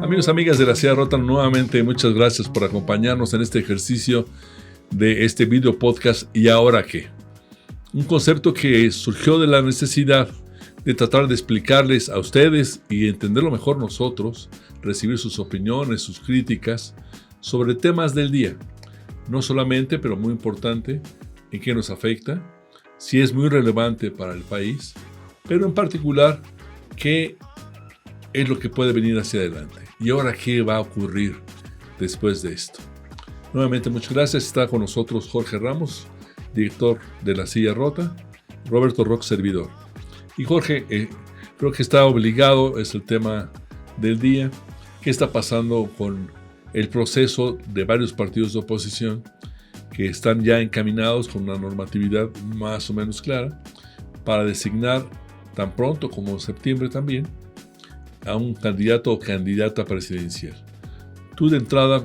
Amigos, amigas de la Silla Rota, nuevamente muchas gracias por acompañarnos en este ejercicio de este video podcast. ¿Y ahora qué? Un concepto que surgió de la necesidad de tratar de explicarles a ustedes y entenderlo mejor nosotros, recibir sus opiniones, sus críticas sobre temas del día. No solamente, pero muy importante, en qué nos afecta, si es muy relevante para el país, pero en particular, qué es lo que puede venir hacia adelante. ¿Y ahora qué va a ocurrir después de esto? Nuevamente, muchas gracias. Está con nosotros Jorge Ramos, director de La Silla Rota, Roberto Rock, servidor. Y Jorge, creo que está obligado, es el tema del día. ¿Qué está pasando con el proceso de varios partidos de oposición que están ya encaminados con una normatividad más o menos clara para designar tan pronto como en septiembre también a un candidato o candidata presidencial? Tú de entrada,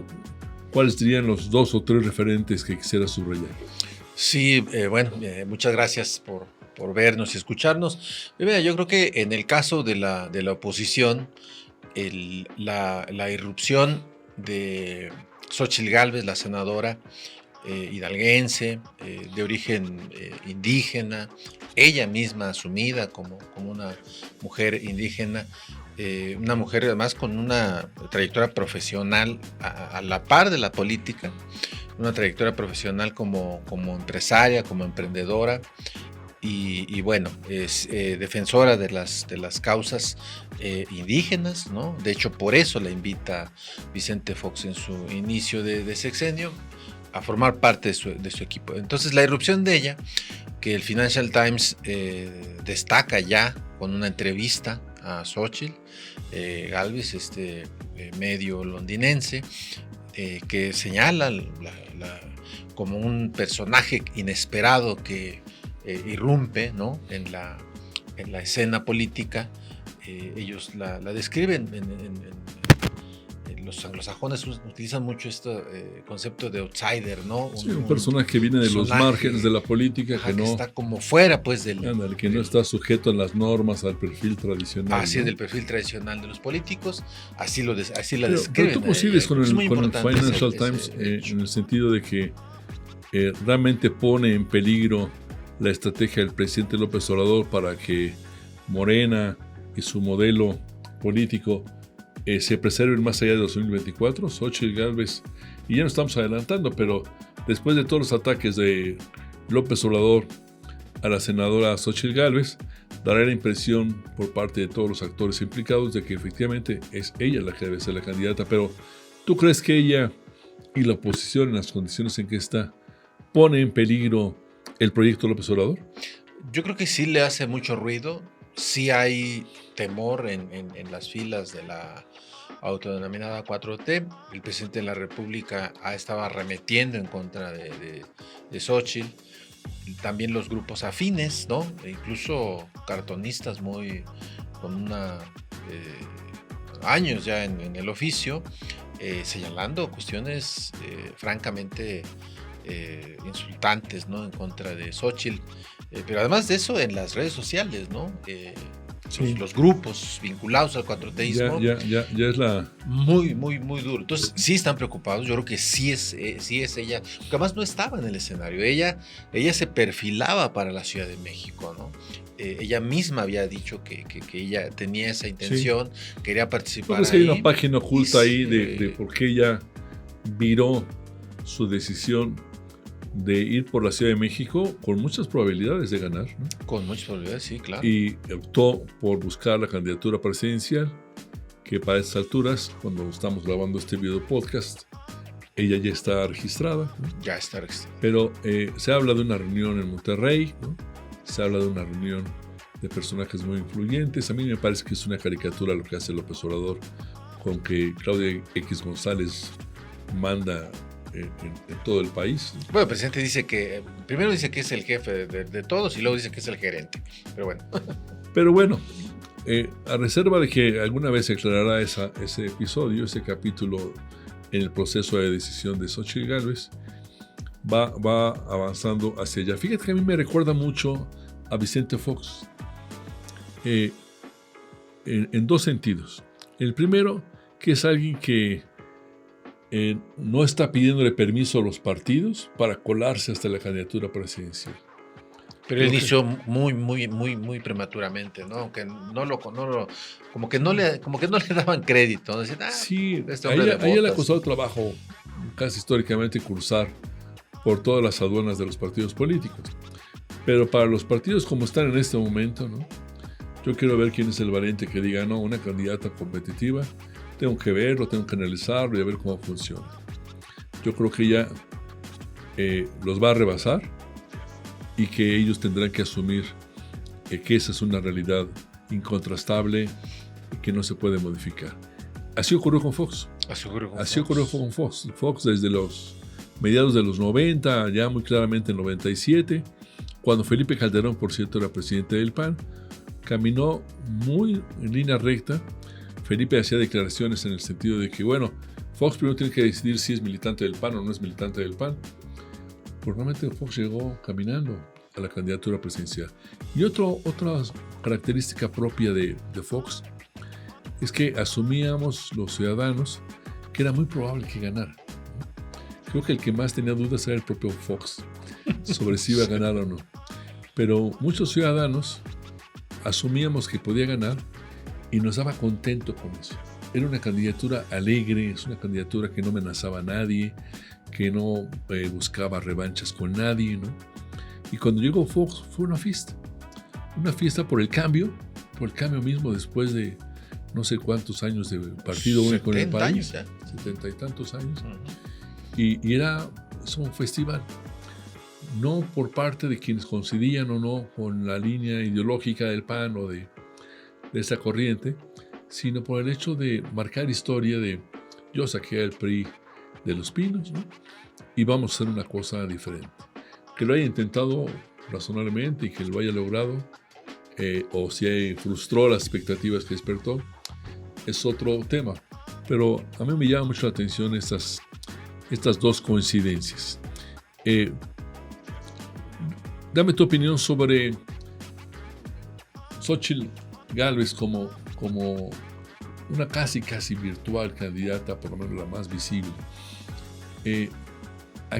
¿cuáles serían los 2 o 3 referentes que quisieras subrayar? Sí, muchas gracias por vernos y escucharnos. Mira, yo creo que en el caso de la oposición, la irrupción de Xóchitl Gálvez, la senadora hidalguense, de origen indígena, ella misma asumida como una mujer indígena, una mujer además con una trayectoria profesional a la par de la política, una trayectoria profesional como empresaria, como emprendedora, y bueno, es defensora de las causas indígenas, ¿no? De hecho, por eso la invita Vicente Fox en su inicio de sexenio a formar parte de su equipo. Entonces, la irrupción de ella, que el Financial Times destaca ya con una entrevista a Xóchitl Gálvez, este medio londinense, que señala como un personaje inesperado que irrumpe, ¿no?, en la escena política. Ellos la describen los anglosajones utilizan mucho este concepto de outsider, ¿no? Un personaje que viene de los márgenes de la política, que está como fuera, pues, que no está sujeto a las normas, al perfil tradicional. Así es, del perfil tradicional de los políticos, así la describen. Pero tú coincides con el Financial Times en el sentido de que realmente pone en peligro la estrategia del presidente López Obrador para que Morena y su modelo político se preserven más allá de 2024. Xóchitl Gálvez, y ya nos estamos adelantando, pero después de todos los ataques de López Obrador a la senadora Xóchitl Gálvez, dará la impresión por parte de todos los actores implicados de que efectivamente es ella la que debe ser la candidata. Pero ¿tú crees que ella y la oposición, en las condiciones en que está, pone en peligro el proyecto López Obrador? Yo creo que sí le hace mucho ruido. Sí hay temor en las filas de la autodenominada 4T. El presidente de la República estaba arremetiendo en contra de Xóchitl. También los grupos afines, ¿no? E incluso cartonistas con años ya en el oficio, señalando cuestiones francamente insultantes, ¿no?, en contra de Xóchitl. Pero además de eso, en las redes sociales, ¿no? Sí. Los grupos vinculados al cuatroteísmo. Ya es la... Muy, muy, muy duro. Entonces, sí están preocupados. Yo creo que sí es ella. Porque además no estaba en el escenario. Ella se perfilaba para la Ciudad de México, ¿no? Ella misma había dicho que ella tenía esa intención, sí, quería participar. Entonces hay una página oculta ahí de por qué ella viró su decisión de ir por la Ciudad de México con muchas probabilidades de ganar, ¿no? Con muchas probabilidades, sí, claro. Y optó por buscar la candidatura presidencial, que para estas alturas, cuando estamos grabando este video podcast, ella ya está registrada, ¿no? Ya está registrada. Pero se habla de una reunión en Monterrey, ¿no? Se habla de una reunión de personajes muy influyentes. A mí me parece que es una caricatura lo que hace López Obrador, con que Claudia X González manda en todo el país. Bueno, el presidente dice que, primero dice que es el jefe de todos y luego dice que es el gerente, pero bueno. Pero bueno, a reserva de que alguna vez se aclarará ese episodio, ese capítulo en el proceso de decisión de Xóchitl Gálvez, va avanzando hacia allá. Fíjate que a mí me recuerda mucho a Vicente Fox, en 2 sentidos. El primero que es alguien que no está pidiéndole permiso a los partidos para colarse hasta la candidatura presidencial. Pero él inició muy prematuramente, ¿no? Aunque como que no le daban crédito, ¿no? Decían, sí, este hombre a ella le ha costado trabajo casi históricamente cruzar por todas las aduanas de los partidos políticos. Pero para los partidos como están en este momento, ¿no? Yo quiero ver quién es el valiente que diga, no, una candidata competitiva, tengo que verlo, tengo que analizarlo y a ver cómo funciona. Yo creo que ella los va a rebasar y que ellos tendrán que asumir que esa es una realidad incontrastable y que no se puede modificar. Así ocurrió con Fox. Así ocurrió con Fox. Fox desde los mediados de los 90, ya muy claramente en 97, cuando Felipe Calderón, por cierto, era presidente del PAN, caminó muy en línea recta. Felipe hacía declaraciones en el sentido de que, bueno, Fox primero tiene que decidir si es militante del PAN o no es militante del PAN. Probablemente Fox llegó caminando a la candidatura presidencial. Y otra característica propia de Fox es que asumíamos los ciudadanos que era muy probable que ganara. Creo que el que más tenía dudas era el propio Fox sobre si iba a ganar o no. Pero muchos ciudadanos asumíamos que podía ganar y nos daba contento con eso. Era una candidatura alegre, es una candidatura que no amenazaba a nadie, que no buscaba revanchas con nadie, ¿no? Y cuando llegó Fox fue una fiesta por el cambio mismo después de no sé cuántos años de partido único en el país, 70 y tantos años, y era un festival, no por parte de quienes coincidían o no con la línea ideológica del PAN o de esa corriente, sino por el hecho de marcar historia de yo saqué al PRI de los pinos, ¿no? Y vamos a hacer una cosa diferente. Que lo haya intentado razonablemente y que lo haya logrado, o si frustró las expectativas que despertó, es otro tema. Pero a mí me llama mucho la atención estas dos coincidencias. Dame tu opinión sobre Xóchitl Gálvez como una casi virtual candidata, por lo menos la más visible. ¿A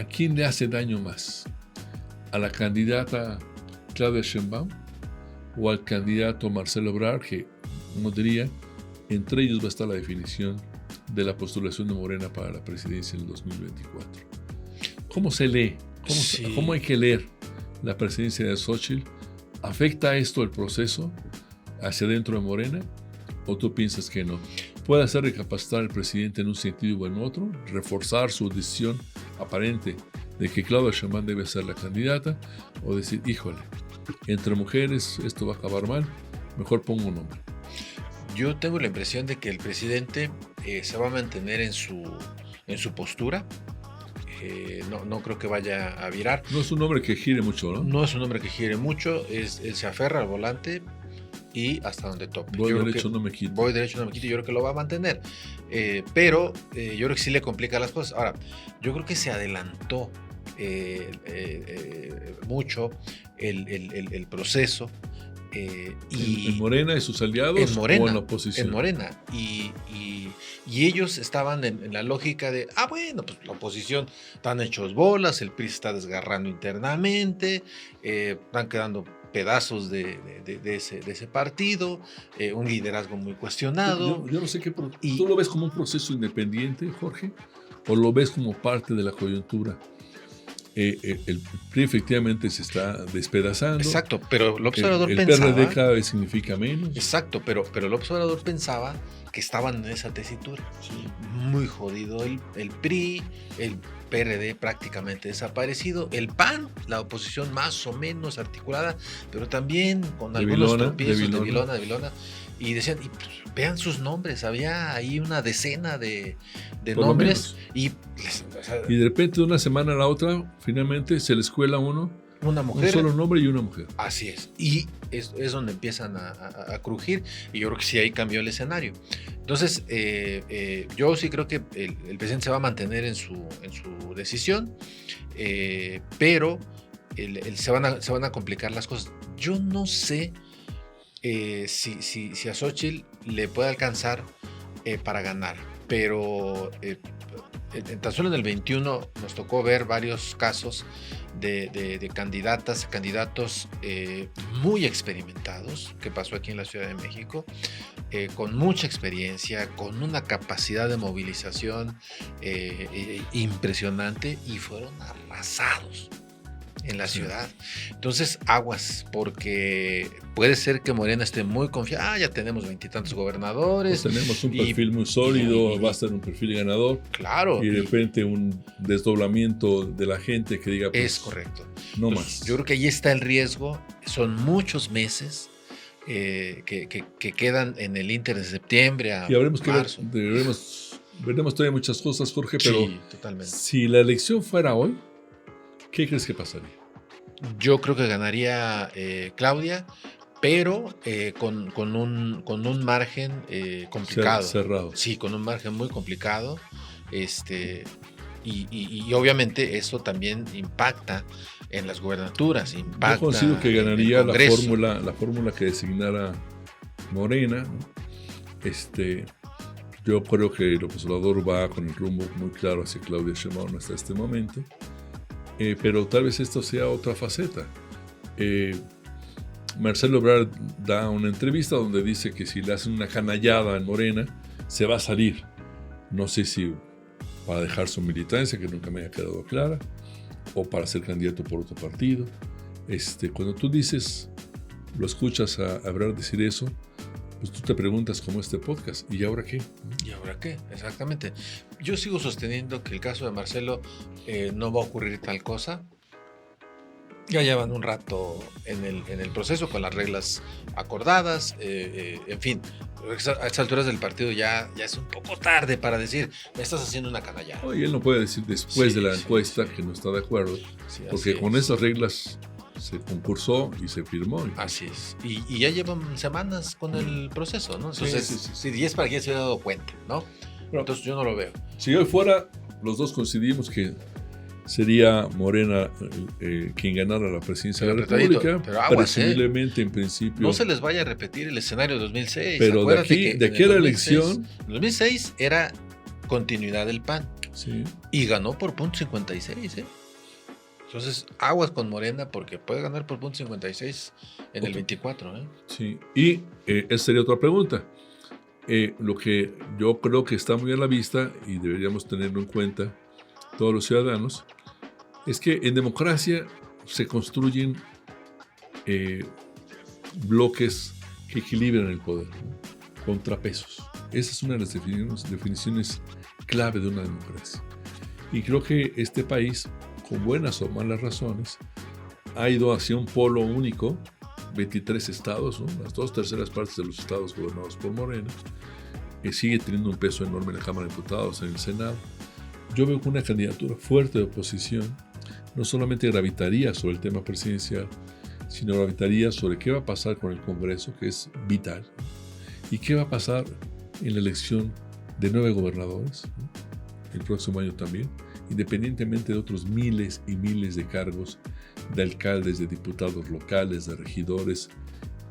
quién le hace daño más? ¿A la candidata Claudia Sheinbaum o al candidato Marcelo Ebrard, que uno diría, entre ellos va a estar la definición de la postulación de Morena para la presidencia en el 2024? ¿Cómo se lee? ¿Cómo hay que leer la presidencia de Xóchitl? ¿Afecta esto el proceso hacia dentro de Morena? ¿O tú piensas que no? ¿Puede hacer recapacitar al presidente en un sentido o en otro? ¿Reforzar su decisión aparente de que Claudia Sheinbaum debe ser la candidata? ¿O decir, híjole, entre mujeres esto va a acabar mal, mejor pongo un hombre? Yo tengo la impresión de que el presidente se va a mantener en su postura. No creo que vaya a virar. No es un hombre que gire mucho, ¿no? No es un hombre que gire mucho. Él se aferra al volante y hasta donde tope. Voy derecho, no me quito. Yo creo que lo va a mantener. Pero yo creo que sí le complica las cosas. Ahora, yo creo que se adelantó mucho el proceso. ¿En Morena y sus aliados o en la oposición? En Morena. Y ellos estaban en la lógica de, bueno, pues la oposición están hechos bolas, el PRI se está desgarrando internamente, están quedando pedazos de ese partido, un liderazgo muy cuestionado. Yo no sé ¿tú lo ves como un proceso independiente, Jorge? ¿O lo ves como parte de la coyuntura? El PRI efectivamente se está despedazando. Exacto, pero el observador el pensaba... PRD cada vez significa menos. Exacto, pero el observador pensaba que estaban en esa tesitura. Sí. Muy jodido el PRI, el PRD prácticamente desaparecido, el PAN, la oposición más o menos articulada, pero también con algunos tropiezos de Vilona. Y decían, vean sus nombres, había ahí una decena de nombres. Y de repente de una semana a la otra, finalmente se les cuela una mujer. Un solo nombre y una mujer. Así es. Y es donde empiezan a crujir. Y yo creo que sí, ahí cambió el escenario. Entonces, yo sí creo que el presidente se va a mantener en su decisión, pero se van a complicar las cosas. Yo no sé si a Xóchitl le puede alcanzar para ganar. Pero tan solo en el 21 nos tocó ver varios casos de candidatos muy experimentados, que pasó aquí en la Ciudad de México, con mucha experiencia, con una capacidad de movilización impresionante, y fueron arrasados en la ciudad. Entonces, aguas, porque puede ser que Morena esté muy confiada. Ya tenemos 20 y tantos gobernadores. Pues tenemos un perfil muy sólido, va a ser un perfil ganador. Claro. Y de repente un desdoblamiento de la gente que diga, pues, es correcto. No Entonces, más. Yo creo que ahí está el riesgo. Son muchos meses que quedan en el ínter de septiembre a y habremos marzo. Que ver, veremos todavía muchas cosas, Jorge, pero sí, totalmente. Si la elección fuera hoy, ¿qué crees que pasaría? Yo creo que ganaría Claudia, pero con un margen complicado. Cerrado. Sí, con un margen muy complicado. Y obviamente eso también impacta en las gubernaturas. Yo considero que ganaría la fórmula que designara Morena. Yo creo que López Obrador va con el rumbo muy claro hacia Claudia Sheinbaum hasta este momento. Pero tal vez esto sea otra faceta. Marcelo Ebrard da una entrevista donde dice que si le hacen una canallada en Morena, se va a salir. No sé si para dejar su militancia, que nunca me haya quedado clara, o para ser candidato por otro partido. Cuando tú dices, lo escuchas a Ebrard decir eso, pues tú te preguntas cómo este podcast, ¿y ahora qué? ¿Y ahora qué? Exactamente. Yo sigo sosteniendo que el caso de Marcelo no va a ocurrir tal cosa. Ya llevan un rato en el proceso con las reglas acordadas, en fin, a estas alturas del partido ya es un poco tarde para decir, me estás haciendo una canallada. Y él no puede decir después de la encuesta que no está de acuerdo, porque con esas reglas se concursó y se firmó. Así es. Y ya llevan semanas con el proceso, ¿no? Entonces, sí. Y es para que ya se haya dado cuenta, ¿no? Pero, entonces yo no lo veo. Si hoy fuera, los dos coincidimos que sería Morena quien ganara la presidencia de la República, pero aguas, presumiblemente en principio. No se les vaya a repetir el escenario de 2006. Pero de aquí a la elección. En 2006 era continuidad del PAN. Sí. Y ganó por .56, ¿eh? Entonces, aguas con Morena porque puede ganar por .56 en el 24, ¿eh? Sí, y esa sería otra pregunta. Lo que yo creo que está muy a la vista y deberíamos tenerlo en cuenta todos los ciudadanos, es que en democracia se construyen bloques que equilibran el poder, ¿no? Contrapesos. Esa es una de las definiciones clave de una democracia. Y creo que este país, con buenas o malas razones, ha ido hacia un polo único, 23 estados, ¿no? Las 2/3 partes de los estados gobernados por Morena, que sigue teniendo un peso enorme en la Cámara de Diputados, en el Senado. Yo veo que una candidatura fuerte de oposición no solamente gravitaría sobre el tema presidencial, sino gravitaría sobre qué va a pasar con el Congreso, que es vital, y qué va a pasar en la elección de 9 gobernadores, ¿no? El próximo año también, independientemente de otros miles y miles de cargos de alcaldes, de diputados locales, de regidores,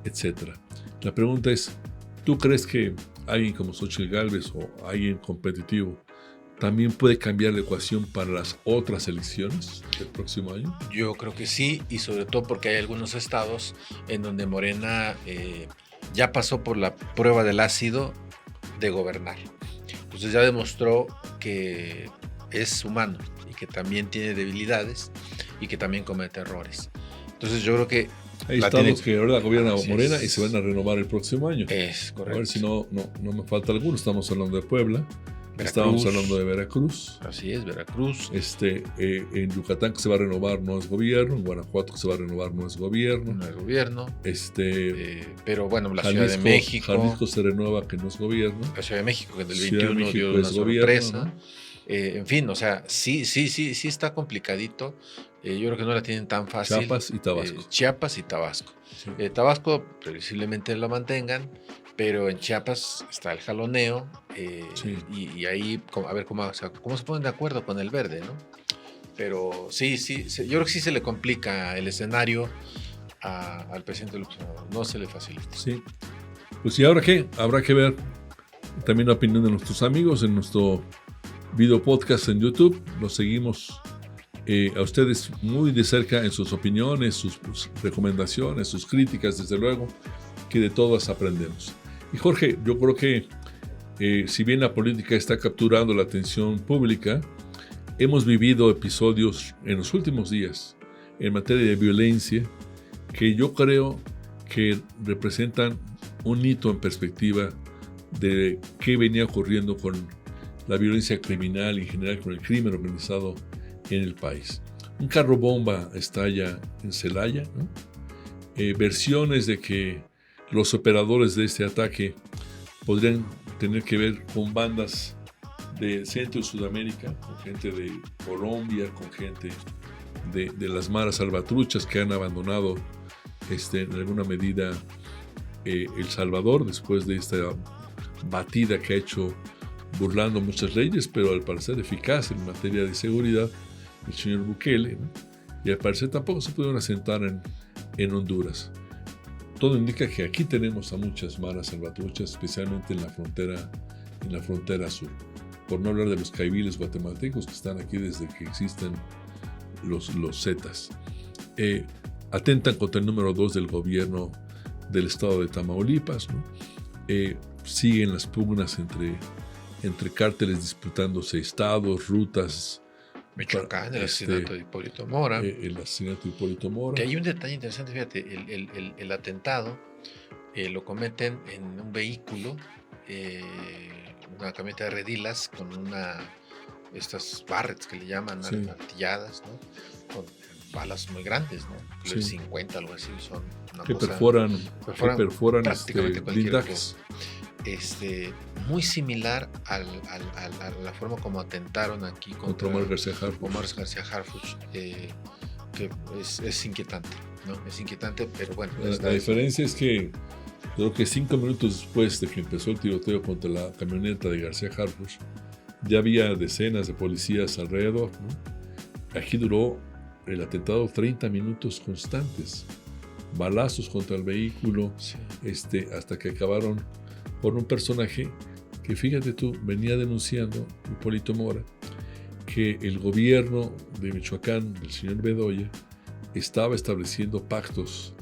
etc. La pregunta es, ¿tú crees que alguien como Xóchitl Gálvez o alguien competitivo también puede cambiar la ecuación para las otras elecciones del próximo año? Yo creo que sí, y sobre todo porque hay algunos estados en donde Morena ya pasó por la prueba del ácido de gobernar. Entonces ya demostró que es humano y que también tiene debilidades y que también comete errores. Entonces yo creo que hay estados que ahora gobierna Morena y se van a renovar el próximo año. Es correcto. A ver si no me falta alguno. Estamos hablando de Puebla. Estábamos hablando de Veracruz. Así es, Veracruz. En Yucatán que se va a renovar no es gobierno. En Guanajuato que se va a renovar no es gobierno. No es gobierno. Pero bueno, la Ciudad de México. Jalisco se renueva que no es gobierno. La Ciudad de México que en el 21 dio una sorpresa. ¿No? En fin, o sea, sí está complicadito. Yo creo que no la tienen tan fácil. Chiapas y Tabasco. Sí. Tabasco previsiblemente la mantengan, pero en Chiapas está el jaloneo y ahí a ver cómo se ponen de acuerdo con el verde, ¿no? Pero sí, yo creo que sí se le complica el escenario al presidente López Obrador, no se le facilita. Sí. Pues ¿y ahora qué? Habrá que ver también la opinión de nuestros amigos en nuestro video podcast en YouTube. Los seguimos a ustedes muy de cerca en sus opiniones, sus recomendaciones, sus críticas, desde luego, que de todas aprendemos. Y Jorge, yo creo que si bien la política está capturando la atención pública, hemos vivido episodios en los últimos días en materia de violencia que yo creo que representan un hito en perspectiva de qué venía ocurriendo con la violencia criminal y en general con el crimen organizado en el país. Un carro bomba estalla en Celaya, ¿no? Versiones de que los operadores de este ataque podrían tener que ver con bandas de Centro y Sudamérica, con gente de Colombia, con gente de las maras salvatruchas que han abandonado en alguna medida El Salvador después de esta batida que ha hecho burlando muchas leyes, pero al parecer eficaz en materia de seguridad, el señor Bukele, ¿no? Y al parecer tampoco se pudieron asentar en Honduras. Todo indica que aquí tenemos a muchas maras salvatruchas, especialmente en la frontera sur. Por no hablar de los caiviles guatemaltecos que están aquí desde que existen los Zetas. Atentan contra el número 2 del gobierno del estado de Tamaulipas, ¿no? Siguen las pugnas entre cárteles disputándose estados, rutas. Michoacán, el asesinato de Hipólito Mora. El asesinato de Hipólito Mora. Que hay un detalle interesante, fíjate, el atentado lo cometen en un vehículo, una camioneta de redilas con estas Barretts que le llaman, sí, artilladas, ¿no? Con balas muy grandes, ¿no? Sí. 50, algo así, son una que cosa, perforan prácticamente blindajes. Muy similar a la forma como atentaron aquí contra Omar García Harfuch, que es inquietante, ¿no? Es inquietante, pero bueno. La diferencia es que creo que 5 minutos después de que empezó el tiroteo contra la camioneta de García Harfuch, ya había decenas de policías alrededor, ¿no? Aquí duró el atentado 30 minutos constantes, balazos contra el vehículo, sí, hasta que acabaron por un personaje que, fíjate tú, venía denunciando, Hipólito Mora, que el gobierno de Michoacán, del señor Bedoya, estaba estableciendo pactos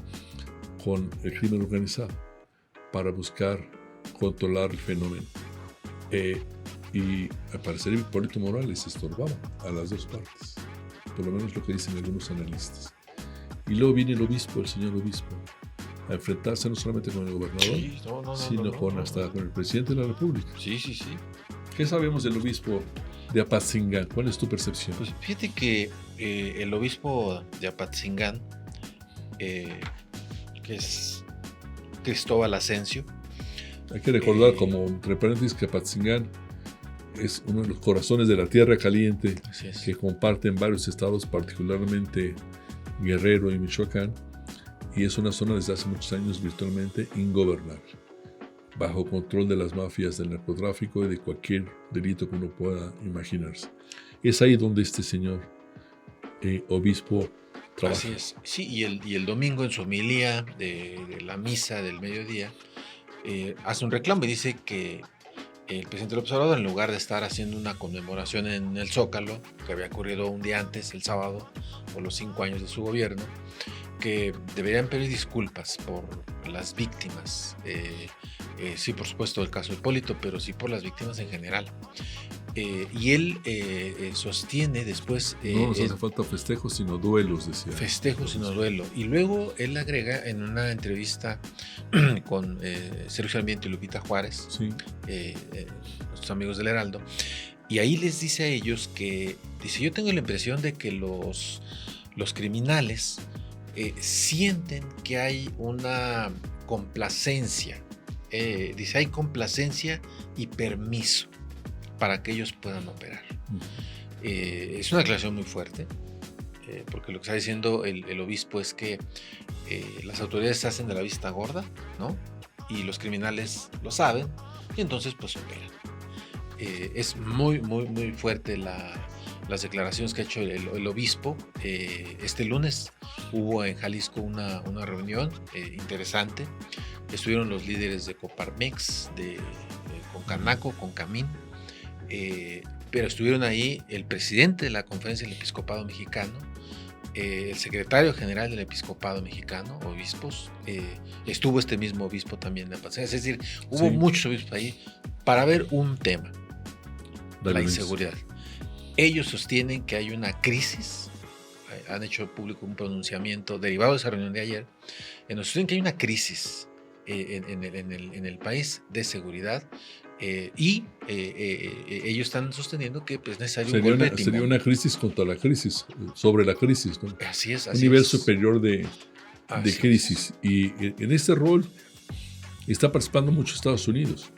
con el crimen organizado para buscar controlar el fenómeno. Y al parecer Hipólito Mora les estorbaba a las dos partes, por lo menos lo que dicen algunos analistas. Y luego viene el señor obispo, a enfrentarse no solamente con el gobernador, sí, sino con el presidente de la República. Sí. ¿Qué sabemos del obispo de Apatzingán? ¿Cuál es tu percepción? Pues fíjate que el obispo de Apatzingán, que es Cristóbal Asensio. Hay que recordar, como entre paréntesis, que Apatzingán es uno de los corazones de la Tierra Caliente que comparten varios estados, particularmente Guerrero y Michoacán, y es una zona desde hace muchos años virtualmente ingobernable, bajo control de las mafias del narcotráfico y de cualquier delito que uno pueda imaginarse. Es ahí donde este señor obispo trabaja. Así es. Sí, y el domingo en su homilía de la misa del mediodía hace un reclamo y dice que el presidente López Obrador, en lugar de estar haciendo una conmemoración en el Zócalo, que había ocurrido un día antes, el sábado, por los 5 años de su gobierno, que deberían pedir disculpas por las víctimas, sí, por supuesto, el caso de Hipólito, pero sí por las víctimas en general. Y él sostiene después... no nos hace falta festejos, sino duelos, decía. Festejos, sino duelo. Y luego él agrega en una entrevista con Sergio Sarmiento y Lupita Juárez, sí, nuestros amigos del Heraldo, y ahí les dice a ellos que, dice, yo tengo la impresión de que los criminales sienten que hay una complacencia, dice, hay complacencia y permiso para que ellos puedan operar. Es una declaración muy fuerte, porque lo que está diciendo el obispo es que las autoridades se hacen de la vista gorda, ¿no? Y los criminales lo saben, y entonces pues operan. Es muy, muy, muy fuerte las declaraciones que ha hecho el obispo. Este lunes hubo en Jalisco una reunión interesante. Estuvieron los líderes de Coparmex, de Canaco, con Camín, pero estuvieron ahí el presidente de la Conferencia del Episcopado Mexicano, el secretario general del Episcopado Mexicano, obispos, estuvo este mismo obispo también de Apatzingán, es decir, hubo muchos obispos ahí para ver un tema, la inseguridad. Ellos sostienen que hay una crisis, han hecho público un pronunciamiento derivado de esa reunión de ayer, en donde sostienen que hay una crisis en el país de seguridad, y ellos están sosteniendo que es necesario un golpe de timón. Sería una crisis contra la crisis, sobre la crisis, ¿no? Así es. Un nivel superior de crisis. Y en este rol está participando mucho Estados Unidos.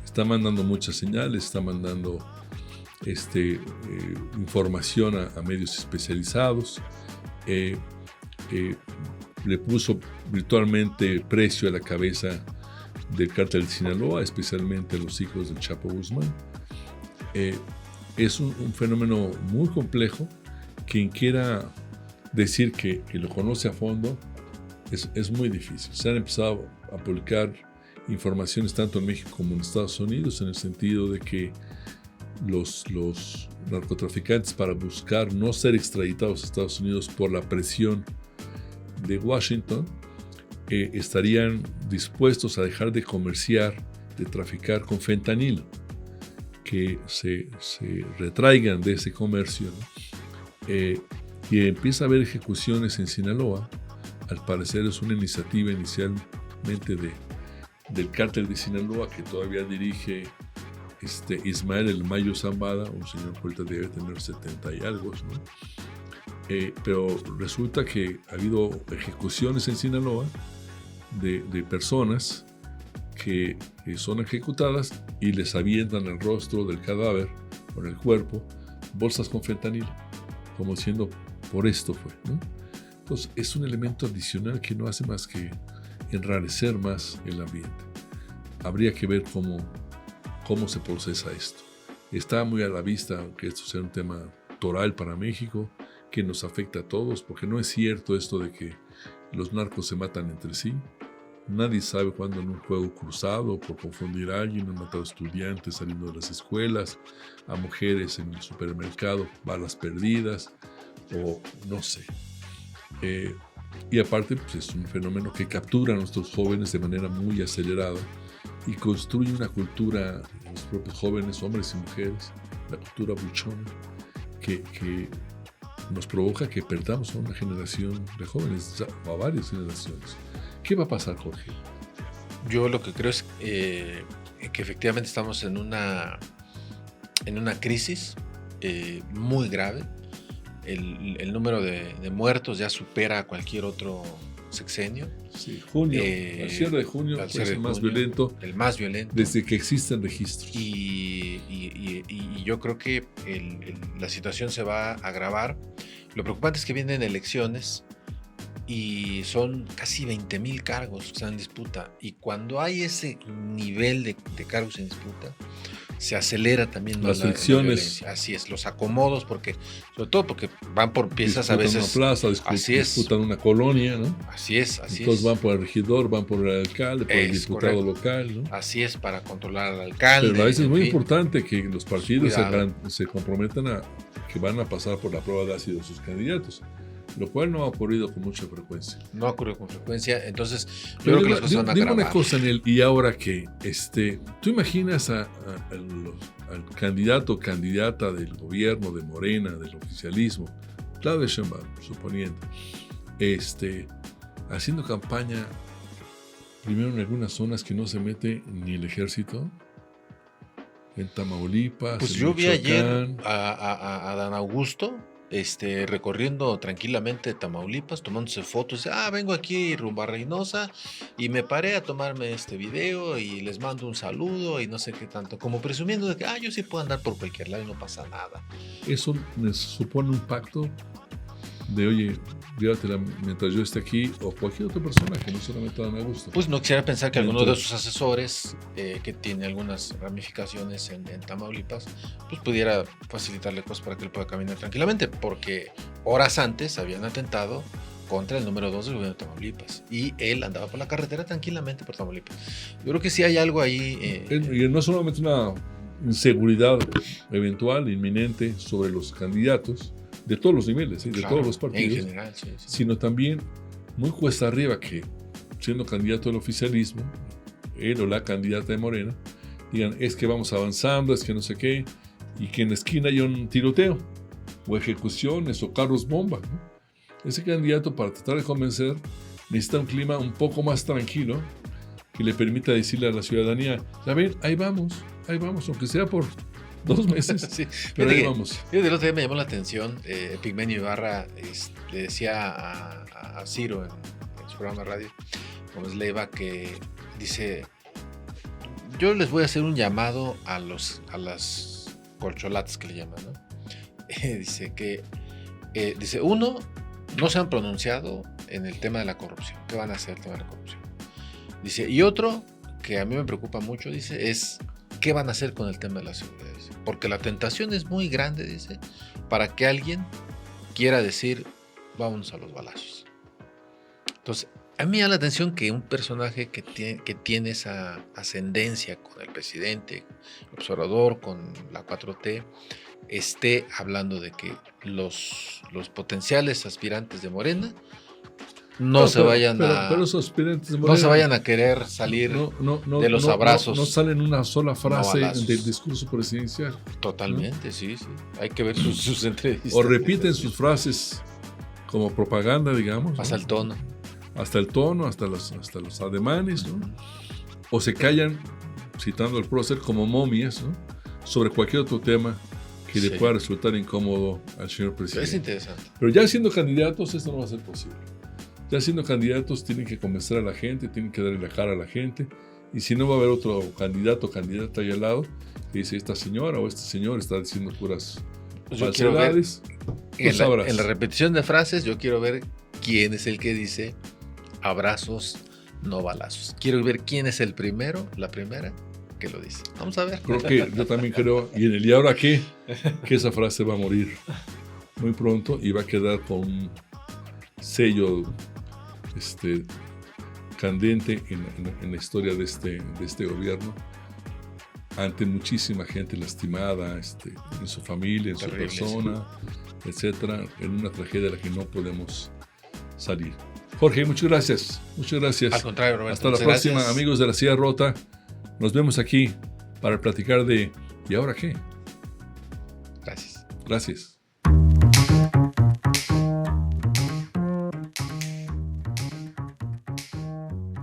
Está mandando muchas señales, está mandando información a medios especializados. Le puso virtualmente precio a la cabeza del cártel de Sinaloa, especialmente a los hijos del Chapo Guzmán. Es un fenómeno muy complejo. Quien quiera decir que lo conoce a fondo es muy difícil. Se han empezado a publicar informaciones tanto en México como en Estados Unidos, en el sentido de que los narcotraficantes, para buscar no ser extraditados a Estados Unidos por la presión de Washington, estarían dispuestos a dejar de comerciar, de traficar con fentanilo, que se retraigan de ese comercio, ¿no? Y empieza a haber ejecuciones en Sinaloa. Al parecer es una iniciativa inicialmente del cártel de Sinaloa, que todavía dirige Ismael El Mayo Zambada, un señor que ahorita debe tener 70 y algo, ¿no? Pero resulta que ha habido ejecuciones en Sinaloa de personas que son ejecutadas y les avientan el rostro del cadáver o en el cuerpo bolsas con fentanilo, como diciendo, por esto fue, ¿no? Entonces es un elemento adicional que no hace más que enrarecer más el ambiente. Habría que ver cómo se procesa esto. Está muy a la vista que esto sea un tema toral para México, que nos afecta a todos, porque no es cierto esto de que los narcos se matan entre sí. Nadie sabe cuándo en un juego cruzado, por confundir a alguien, han matado a estudiantes saliendo de las escuelas, a mujeres en el supermercado, balas perdidas, o no sé. Y aparte, pues es un fenómeno que captura a nuestros jóvenes de manera muy acelerada y construye una cultura en los propios jóvenes, hombres y mujeres, la cultura buchona, que nos provoca que perdamos a una generación de jóvenes, a varias generaciones. ¿Qué va a pasar, Jorge? Yo lo que creo es que efectivamente estamos en una crisis muy grave. El número de muertos ya supera a cualquier otro sexenio. Sí, junio, al cierre de junio fue el más violento. El más violento. Desde que existen registros. Y yo creo que la situación se va a agravar. Lo preocupante es que vienen elecciones y son casi 20,000 cargos que están en disputa. Y cuando hay ese nivel de cargos en disputa, se acelera también las fricciones. Así es, los acomodos, sobre todo porque van por piezas disputan a veces. Una plaza, disputan una colonia, ¿no? Así es. Entonces van por el regidor, van por el alcalde, por el diputado local, ¿no? Así es, para controlar al alcalde. Pero a veces es muy importante que los partidos se comprometan a que van a pasar por la prueba de ácido sus candidatos, lo cual no ha ocurrido con mucha frecuencia. No ha ocurrido con frecuencia, entonces yo creo que las cosas van a agravar. Dime una cosa, ¿y ahora qué? ¿Tú imaginas al candidato o candidata del gobierno, de Morena, del oficialismo, Claudia Sheinbaum, suponiendo, haciendo campaña primero en algunas zonas que no se mete ni el ejército? En Tamaulipas, pues en yo vi Michoacán. Ayer a Dan Augusto recorriendo tranquilamente Tamaulipas, tomándose fotos. Vengo aquí rumbo a Reynosa y me paré a tomarme este video y les mando un saludo y no sé qué tanto, como presumiendo de que yo sí puedo andar por cualquier lado y no pasa nada. Eso me supone un pacto de, oye, llévatela mientras yo esté aquí, o cualquier otra persona que no solamente Dan Augusto. Pues no quisiera pensar que alguno de sus asesores, que tiene algunas ramificaciones en Tamaulipas, pues pudiera facilitarle cosas para que él pueda caminar tranquilamente, porque horas antes habían atentado contra el número 2 del gobierno de Tamaulipas. Y él andaba por la carretera tranquilamente por Tamaulipas. Yo creo que sí hay algo ahí. Y no solamente una inseguridad eventual, inminente, sobre los candidatos de todos los niveles, de todos los partidos, en general, sí. sino también muy cuesta arriba que, siendo candidato del oficialismo, él o la candidata de Morena, digan, es que vamos avanzando, es que no sé qué, y que en la esquina hay un tiroteo, o ejecuciones, o carros bomba, ¿no? Ese candidato, para tratar de convencer, necesita un clima un poco más tranquilo, que le permita decirle a la ciudadanía, ya ven, ahí vamos, aunque sea por 2 meses, Sí. pero ahí vamos. El otro día me llamó la atención, Epigmenio Ibarra le decía a Ciro en su programa de radio, Gómez Leiva, que dice, yo les voy a hacer un llamado a las corcholatas que le llaman, ¿no? Dice, uno, no se han pronunciado en el tema de la corrupción. ¿Qué van a hacer el tema de la corrupción? Dice, y otro que a mí me preocupa mucho, dice, es qué van a hacer con el tema de la seguridad. Dice, porque la tentación es muy grande, dice, para que alguien quiera decir, vámonos a los balazos. Entonces, a mí me llama la atención que un personaje que tiene esa ascendencia con el presidente, el observador, con la 4T, esté hablando de que los potenciales aspirantes de Morena no se vayan a querer salir de los abrazos. No salen una sola frase del discurso presidencial. Totalmente, ¿no? Sí. Hay que ver sus entrevistas. O repiten sus frases como propaganda, digamos. Hasta el tono. Hasta el tono, hasta los ademanes, ¿no? O se callan, citando al prócer, como momias, ¿no? Sobre cualquier otro tema que le pueda resultar incómodo al señor presidente. Es interesante. Pero ya siendo candidatos, esto no va a ser posible. Ya siendo candidatos, tienen que convencer a la gente, tienen que darle la cara a la gente, y si no, va a haber otro candidato o candidata ahí al lado que dice, esta señora o este señor está diciendo puras falsedades. En la repetición de frases, yo quiero ver quién es el que dice abrazos, no balazos. Quiero ver quién es el primero, la primera que lo dice. Vamos a ver. Yo también creo, y en el ¿y ahora qué? Que esa frase va a morir muy pronto y va a quedar con un sello candente en la historia de este gobierno, ante muchísima gente lastimada, en su familia, en terrible, su persona, sí, etcétera, en una tragedia de la que no podemos salir. Jorge, muchas gracias. Al contrario, Roberto. Hasta la próxima, gracias. Amigos de La Silla Rota. Nos vemos aquí para platicar de ¿y ahora qué? Gracias. Gracias.